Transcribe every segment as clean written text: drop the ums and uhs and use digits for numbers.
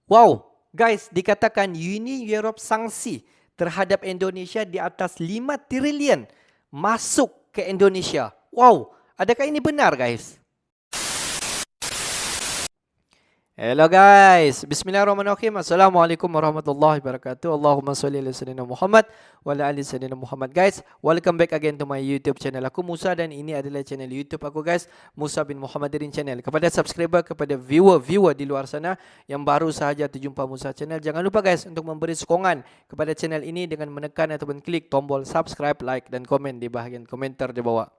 Wow, guys, dikatakan Uni Europe sanksi terhadap Indonesia di atas 5 triliun masuk ke Indonesia. Wow, adakah ini benar, guys? Hello guys, bismillahirrahmanirrahim. Assalamualaikum warahmatullahi wabarakatuh. Allahumma salli ala sayyidina Muhammad wa ala ali sayyidina Muhammad. Guys, welcome back again to my YouTube channel. Aku Musa dan ini adalah channel YouTube aku, guys, Musa bin Muhammadirin channel. Kepada subscriber, kepada viewer di luar sana yang baru sahaja terjumpa Musa channel, jangan lupa guys untuk memberi sokongan kepada channel ini dengan menekan ataupun klik tombol subscribe, like dan komen di bahagian komentar di bawah.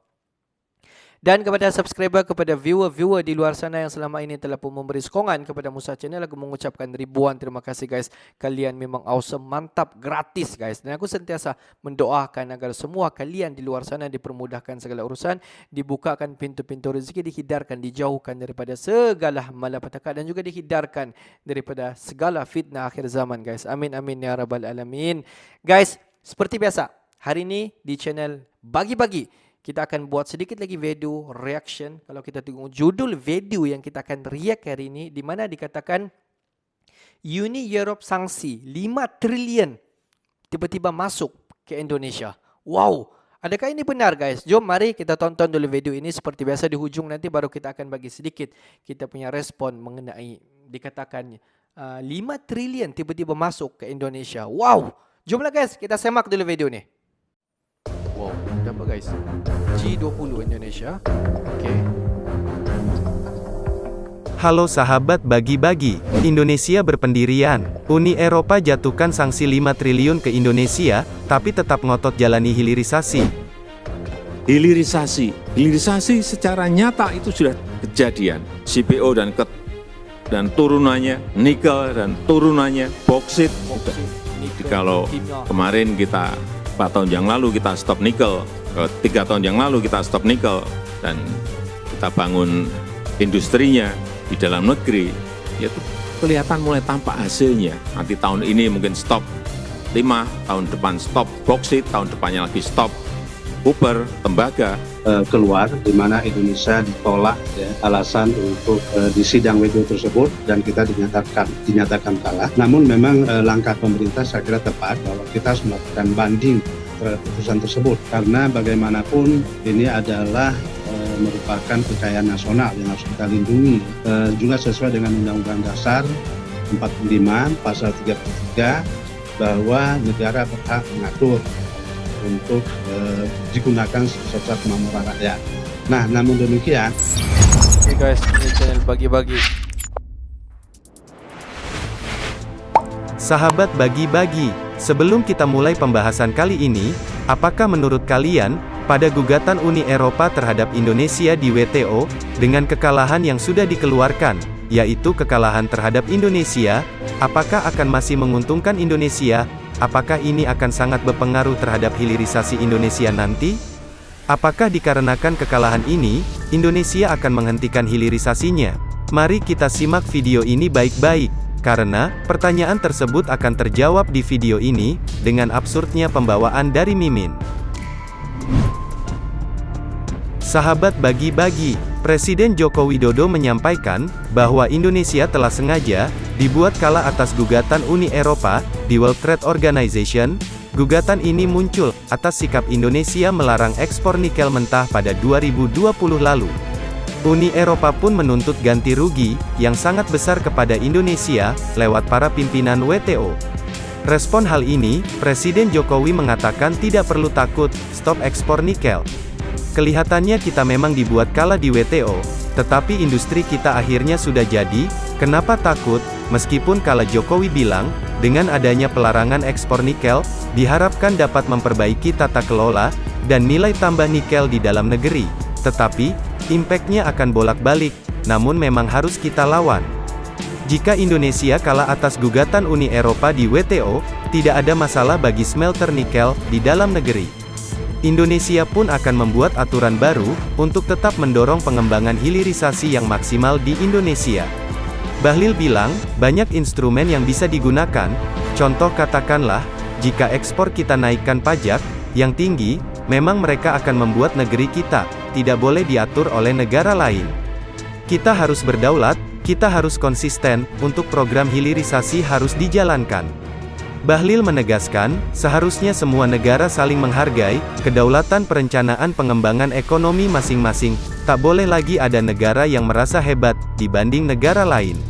Dan kepada subscriber, kepada viewer di luar sana yang selama ini telah pun memberi sokongan kepada Musa channel, aku mengucapkan ribuan terima kasih guys. Kalian memang awesome, mantap, gratis guys. Dan aku sentiasa mendoakan agar semua kalian di luar sana dipermudahkan segala urusan, dibukakan pintu-pintu rezeki, dihindarkan, dijauhkan daripada segala malapetaka dan juga dihindarkan daripada segala fitnah akhir zaman guys. Amin amin ya rabbal alamin. Guys, seperti biasa, hari ini di channel Bagi-Bagi kita akan buat sedikit lagi video reaction. Kalau kita tengok judul video yang kita akan react hari ini, di mana dikatakan Uni Europe sanksi 5 triliun tiba-tiba masuk ke Indonesia. Wow, adakah ini benar guys? Jom mari kita tonton dulu video ini. Seperti biasa di hujung nanti baru kita akan bagi sedikit kita punya respon mengenai dikatakan 5 triliun tiba-tiba masuk ke Indonesia. Wow, jomlah guys kita semak dulu video ni. Wow, apa guys? G20 Indonesia. Oke. Halo sahabat Bagi-Bagi, Indonesia berpendirian. Uni Eropa jatuhkan sanksi 5 triliun ke Indonesia, tapi tetap ngotot jalani hilirisasi. Hilirisasi secara nyata itu sudah kejadian. CPO dan turunannya, nikel dan turunannya, boksit. Jadi kalau kemarin kita 4 tahun yang lalu kita stop nikel, 3 tahun yang lalu kita stop nikel, dan kita bangun industrinya di dalam negeri, itu kelihatan mulai tampak hasilnya. Nanti tahun ini mungkin stop 5, tahun depan stop boksit, tahun depannya lagi stop copper, tembaga. Keluar di mana Indonesia ditolak ya, alasan untuk di sidang WTO tersebut dan kita dinyatakan kalah. Namun memang langkah pemerintah saya kira tepat bahwa kita harus melakukan banding terhadap putusan tersebut karena bagaimanapun ini adalah merupakan kekayaan nasional yang harus kita lindungi, juga sesuai dengan Undang-Undang Dasar 45 pasal 33 bahwa negara berhak mengatur untuk digunakan sesuatu kemampuan rakyat. Nah, namun demikian. Oke guys, ini channel Bagi-Bagi. Sahabat Bagi-Bagi, sebelum kita mulai pembahasan kali ini, apakah menurut kalian, pada gugatan Uni Eropa terhadap Indonesia di WTO, dengan kekalahan yang sudah dikeluarkan, yaitu kekalahan terhadap Indonesia, apakah akan masih menguntungkan Indonesia? Apakah ini akan sangat berpengaruh terhadap hilirisasi Indonesia nanti? Apakah dikarenakan kekalahan ini, Indonesia akan menghentikan hilirisasinya? Mari kita simak video ini baik-baik, karena pertanyaan tersebut akan terjawab di video ini, dengan absurdnya pembawaan dari Mimin. Sahabat Bagi-Bagi, Presiden Joko Widodo menyampaikan bahwa Indonesia telah sengaja dibuat kalah atas gugatan Uni Eropa di World Trade Organization. Gugatan ini muncul atas sikap Indonesia melarang ekspor nikel mentah pada 2020 lalu. Uni Eropa pun menuntut ganti rugi yang sangat besar kepada Indonesia lewat para pimpinan WTO. Respon hal ini, Presiden Jokowi mengatakan tidak perlu takut, stop ekspor nikel. Kelihatannya kita memang dibuat kalah di WTO, tetapi industri kita akhirnya sudah jadi, kenapa takut? Meskipun kala Jokowi bilang, dengan adanya pelarangan ekspor nikel, diharapkan dapat memperbaiki tata kelola, dan nilai tambah nikel di dalam negeri. Tetapi, impact-nya akan bolak-balik, namun memang harus kita lawan. Jika Indonesia kalah atas gugatan Uni Eropa di WTO, tidak ada masalah bagi smelter nikel di dalam negeri. Indonesia pun akan membuat aturan baru, untuk tetap mendorong pengembangan hilirisasi yang maksimal di Indonesia. Bahlil bilang, banyak instrumen yang bisa digunakan, contoh katakanlah, jika ekspor kita naikkan pajak, yang tinggi, memang mereka akan membuat negeri kita, tidak boleh diatur oleh negara lain. Kita harus berdaulat, kita harus konsisten, untuk program hilirisasi harus dijalankan. Bahlil menegaskan, seharusnya semua negara saling menghargai kedaulatan perencanaan pengembangan ekonomi masing-masing, tak boleh lagi ada negara yang merasa hebat dibanding negara lain.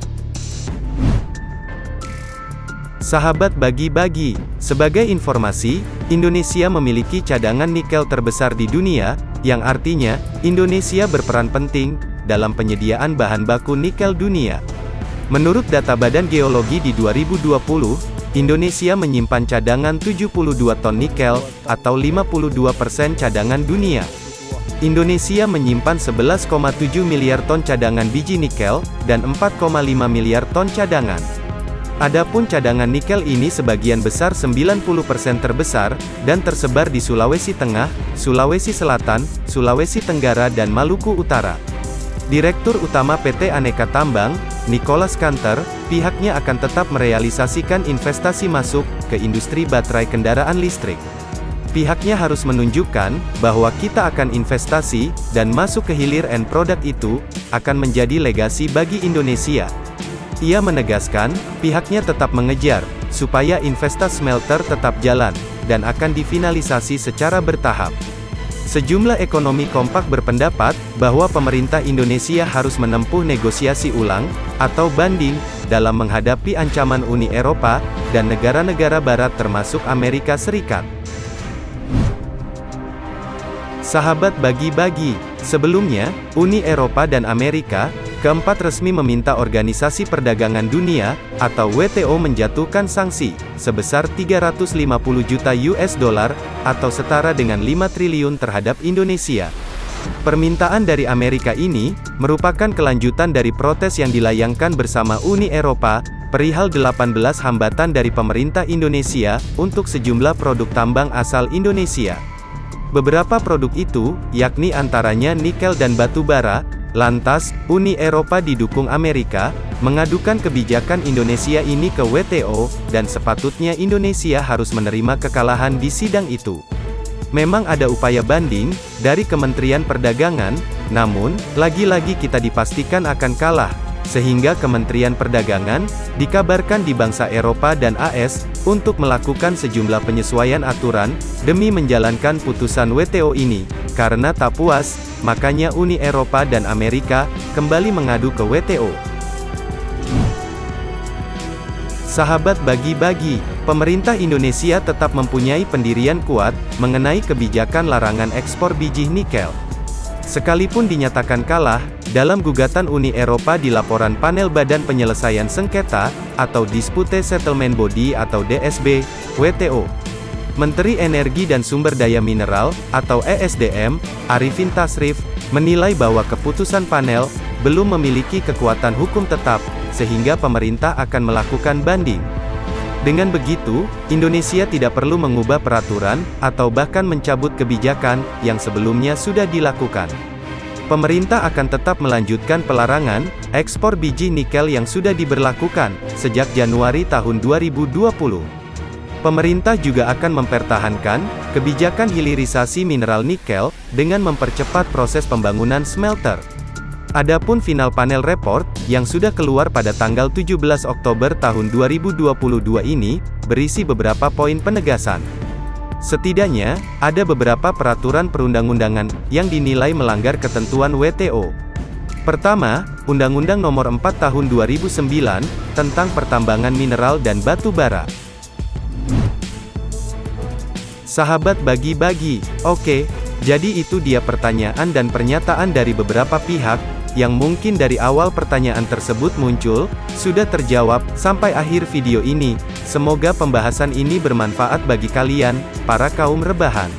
Sahabat bagi-bagi, sebagai informasi, Indonesia memiliki cadangan nikel terbesar di dunia, yang artinya, Indonesia berperan penting dalam penyediaan bahan baku nikel dunia. Menurut data Badan Geologi di 2020, Indonesia menyimpan cadangan 72 ton nikel, atau 52% cadangan dunia. Indonesia menyimpan 11,7 miliar ton cadangan biji nikel, dan 4,5 miliar ton cadangan. Adapun cadangan nikel ini sebagian besar 90% terbesar, dan tersebar di Sulawesi Tengah, Sulawesi Selatan, Sulawesi Tenggara dan Maluku Utara. Direktur Utama PT Aneka Tambang, Nicholas Kanter, pihaknya akan tetap merealisasikan investasi masuk ke industri baterai kendaraan listrik. Pihaknya harus menunjukkan bahwa kita akan investasi dan masuk ke hilir end product itu akan menjadi legasi bagi Indonesia. Ia menegaskan, pihaknya tetap mengejar supaya investasi smelter tetap jalan dan akan difinalisasi secara bertahap. Sejumlah ekonomi kompak berpendapat bahwa pemerintah Indonesia harus menempuh negosiasi ulang atau banding dalam menghadapi ancaman Uni Eropa dan negara-negara barat termasuk Amerika Serikat. Sahabat bagi-bagi, sebelumnya, Uni Eropa dan Amerika keempat resmi meminta Organisasi Perdagangan Dunia, atau WTO menjatuhkan sanksi, sebesar 350 juta US dollar, atau setara dengan 5 triliun terhadap Indonesia. Permintaan dari Amerika ini, merupakan kelanjutan dari protes yang dilayangkan bersama Uni Eropa, perihal 18 hambatan dari pemerintah Indonesia, untuk sejumlah produk tambang asal Indonesia. Beberapa produk itu, yakni antaranya nikel dan batu bara. Lantas, Uni Eropa didukung Amerika, mengadukan kebijakan Indonesia ini ke WTO, dan sepatutnya Indonesia harus menerima kekalahan di sidang itu. Memang ada upaya banding dari Kementerian Perdagangan, namun, lagi-lagi kita dipastikan akan kalah, sehingga Kementerian Perdagangan dikabarkan di bangsa Eropa dan AS untuk melakukan sejumlah penyesuaian aturan demi menjalankan putusan WTO ini. Karena tak puas, makanya Uni Eropa dan Amerika kembali mengadu ke WTO. Sahabat bagi-bagi, pemerintah Indonesia tetap mempunyai pendirian kuat mengenai kebijakan larangan ekspor biji nikel. Sekalipun dinyatakan kalah dalam gugatan Uni Eropa di laporan panel Badan Penyelesaian Sengketa atau Dispute Settlement Body atau DSB, WTO. Menteri Energi dan Sumber Daya Mineral, atau ESDM, Arifin Tasrif, menilai bahwa keputusan panel belum memiliki kekuatan hukum tetap, sehingga pemerintah akan melakukan banding. Dengan begitu, Indonesia tidak perlu mengubah peraturan, atau bahkan mencabut kebijakan yang sebelumnya sudah dilakukan. Pemerintah akan tetap melanjutkan pelarangan ekspor biji nikel yang sudah diberlakukan sejak Januari tahun 2020. Pemerintah juga akan mempertahankan kebijakan hilirisasi mineral nikel dengan mempercepat proses pembangunan smelter. Adapun final panel report yang sudah keluar pada tanggal 17 Oktober tahun 2022 ini berisi beberapa poin penegasan. Setidaknya, ada beberapa peraturan perundang-undangan yang dinilai melanggar ketentuan WTO. Pertama, Undang-Undang Nomor 4 Tahun 2009 tentang pertambangan mineral dan batu bara. Sahabat bagi-bagi, oke, jadi itu dia pertanyaan dan pernyataan dari beberapa pihak, yang mungkin dari awal pertanyaan tersebut muncul, sudah terjawab, sampai akhir video ini. Semoga pembahasan ini bermanfaat bagi kalian, para kaum rebahan.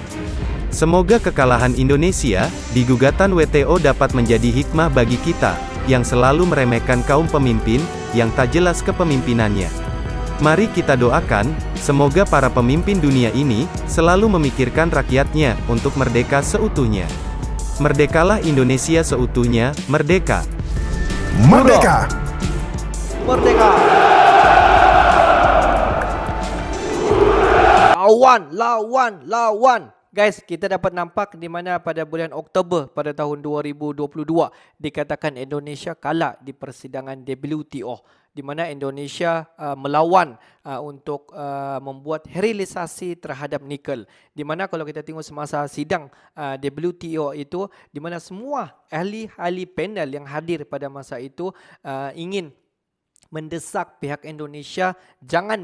Semoga kekalahan Indonesia di gugatan WTO dapat menjadi hikmah bagi kita, yang selalu meremehkan kaum pemimpin, yang tak jelas kepemimpinannya. Mari kita doakan, semoga para pemimpin dunia ini, selalu memikirkan rakyatnya, untuk merdeka seutuhnya. Merdekalah Indonesia seutuhnya, merdeka! Merdeka! Merdeka! Lawan, lawan, lawan! Guys, kita dapat nampak di mana pada bulan Oktober pada tahun 2022 dikatakan Indonesia kalah di persidangan WTO, di mana Indonesia melawan untuk membuat sterilisasi terhadap nikel. Di mana kalau kita tengok semasa sidang WTO itu, di mana semua ahli-ahli panel yang hadir pada masa itu ingin mendesak pihak Indonesia jangan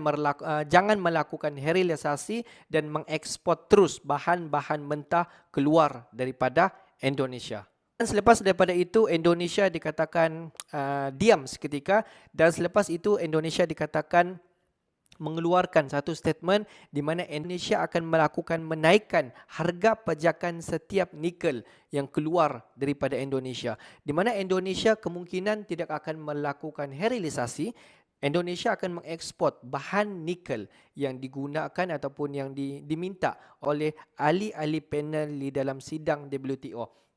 melakukan sterilisasi dan mengekspor terus bahan-bahan mentah keluar daripada Indonesia. Dan selepas daripada itu Indonesia dikatakan diam seketika, dan selepas itu Indonesia dikatakan mengeluarkan satu statement di mana Indonesia akan melakukan menaikkan harga pajakan setiap nikel yang keluar daripada Indonesia. Di mana Indonesia kemungkinan tidak akan melakukan sterilisasi. Indonesia akan mengekspor bahan nikel yang digunakan ataupun yang diminta oleh ahli-ahli panel di dalam sidang WTO.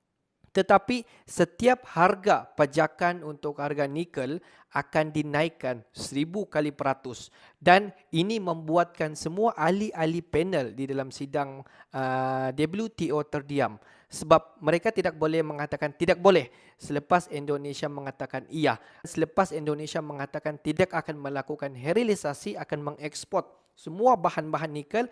Tetapi setiap harga pajakan untuk harga nikel akan dinaikkan 1000 kali peratus, dan ini membuatkan semua ahli-ahli panel di dalam sidang WTO terdiam, sebab mereka tidak boleh mengatakan tidak boleh selepas Indonesia mengatakan iya, selepas Indonesia mengatakan tidak akan melakukan sterilisasi, akan mengekspor semua bahan-bahan nikel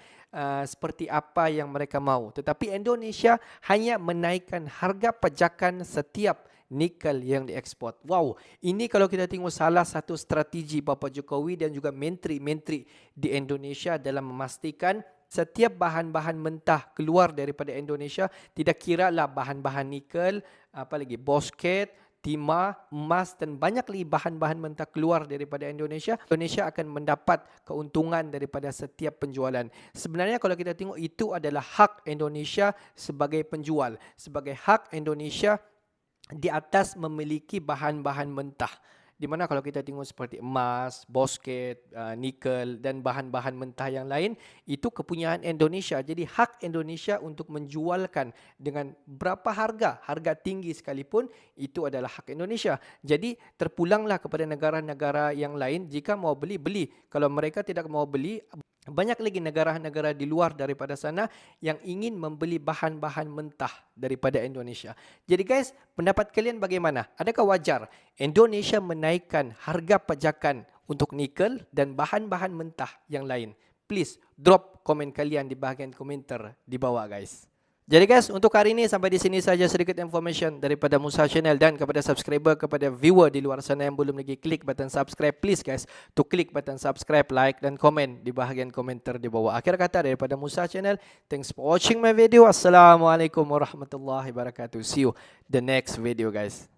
seperti apa yang mereka mahu. Tetapi Indonesia hanya menaikkan harga pajakan setiap nikel yang diekspor. Wow, ini kalau kita tengok salah satu strategi Bapak Jokowi dan juga menteri-menteri di Indonesia dalam memastikan setiap bahan-bahan mentah keluar daripada Indonesia, tidak kira lah bahan-bahan nikel, apalagi bauxite, timah, emas dan banyak lagi bahan-bahan mentah keluar daripada Indonesia. Indonesia akan mendapat keuntungan daripada setiap penjualan. Sebenarnya kalau kita tengok itu adalah hak Indonesia sebagai penjual, sebagai hak Indonesia di atas memiliki bahan-bahan mentah. Di mana kalau kita tengok seperti emas, bauxite, nikel dan bahan-bahan mentah yang lain, itu kepunyaan Indonesia. Jadi hak Indonesia untuk menjualkan dengan berapa harga tinggi sekalipun, itu adalah hak Indonesia. Jadi terpulanglah kepada negara-negara yang lain, jika mau beli. Kalau mereka tidak mau beli, banyak lagi negara-negara di luar daripada sana yang ingin membeli bahan-bahan mentah daripada Indonesia. Jadi guys, pendapat kalian bagaimana? Adakah wajar Indonesia menaikkan harga pajakan untuk nikel dan bahan-bahan mentah yang lain? Please drop komen kalian di bahagian komentar di bawah guys. Jadi guys, untuk hari ini sampai di sini saja sedikit information daripada Musa Channel, dan kepada subscriber, kepada viewer di luar sana yang belum lagi klik button subscribe, please guys to klik button subscribe, like dan komen di bahagian komentar di bawah. Akhir kata daripada Musa Channel, thanks for watching my video. Assalamualaikum warahmatullahi wabarakatuh. See you the next video guys.